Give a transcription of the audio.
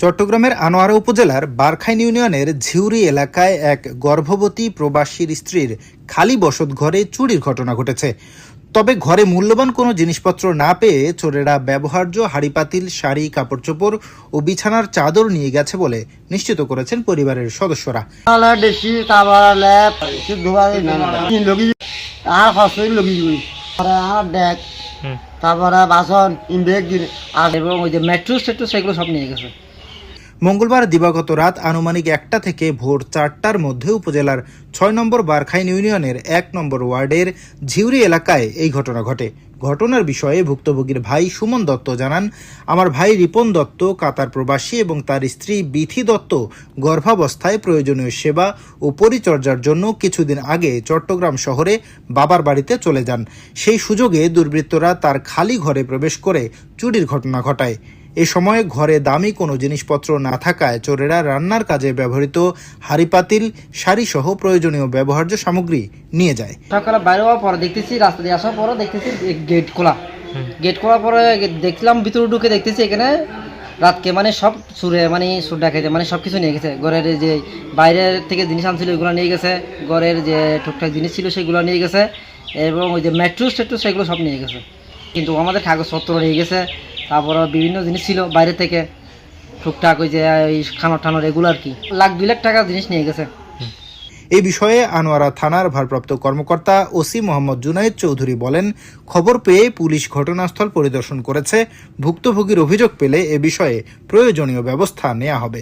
চট্টগ্রামের আনোয়ারা উপজেলার বারখাইন ইউনিয়নের ঝিউরি এলাকায় এক গর্ভবতী প্রবাসীর স্ত্রীর খালি বসতঘরে চুরির ঘটনা ঘটেছে। তবে ঘরে মূল্যবান কোনো জিনিসপত্র না পেয়ে চোরেরা ব্যবহার্য হাঁড়িপাতিল, শাড়ি, কাপড়চোপড় ও বিছানার চাদর নিয়ে গেছে বলে নিশ্চিত করেছেন পরিবারের সদস্যরা। তারপরে বাসন এবং ওই যে মেট্রো সেট্রো সেগুলো সব নিয়ে গেছে। মঙ্গলবার দিবাগত রাত আনুমানিক 1টা থেকে ভোর 4টার মধ্যে উপজেলার 6 নম্বর বারখাইন ইউনিয়নের 1 নম্বর ওয়ার্ডের ঝিউরি এলাকায় এই ঘটনা ঘটে। ঘটনার বিষয়ে ভুক্তভোগীর ভাই সুমন দত্ত জানান, আমার ভাই রিপন দত্ত কাতার প্রবাসী এবং তার স্ত্রী বিথি দত্ত গর্ভাবস্থায় প্রয়োজনীয় সেবা ও পরিচর্যার জন্য কিছুদিন আগে চট্টগ্রাম শহরে বাবার বাড়িতে চলে যান। সেই সুযোগে দুর্বৃত্তরা তার খালি ঘরে প্রবেশ করে চুরির ঘটনা ঘটায়। এ সময় ঘরে দামি কোনো জিনিসপত্র না থাকায় চোরেরা রান্নার কাজে ব্যবহৃত হাঁড়িপাতিল, শাড়ি সহ প্রয়োজনীয় ব্যবহার্য সামগ্রী নিয়ে যায়। সকালে বাইরে হওয়ার পরে দেখতেছি, রাস্তা দিয়ে আসার পরে দেখতেছি গেট খোলার পরে দেখলাম ভিতরে ঢুকে দেখতেছি এখানে রাতকে সব চুরে সুর ডাকাইতে সব কিছু নিয়ে গেছে। ঘরের যে বাইরের থেকে জিনিস আনছিল এগুলো নিয়ে গেছে, ঘরের যে টুকটাক জিনিস ছিল সেগুলো নিয়ে গেছে এবং ওই যে মেট্রো সেট্রো সেগুলো সব নিয়ে গেছে। কিন্তু আমাদের কাগজপত্র নিয়ে গেছে, তারপরে বিভিন্ন জিনিস ছিল বাইরে থেকে টুকটাক ওই যে খানোর টানোর এগুলো আর কি, 1-2 লাখ টাকা জিনিস নিয়ে গেছে। এই বিষয়ে আনোয়ারা থানার ভারপ্রাপ্ত কর্মকর্তা ওসি মোহাম্মদ জুনায়েদ চৌধুরী বলেন, খবর পেয়ে পুলিশ ঘটনাস্থল পরিদর্শন করেছে। ভুক্তভোগীর অভিযোগ পেলে এ বিষয়ে প্রয়োজনীয় ব্যবস্থা নেওয়া হবে।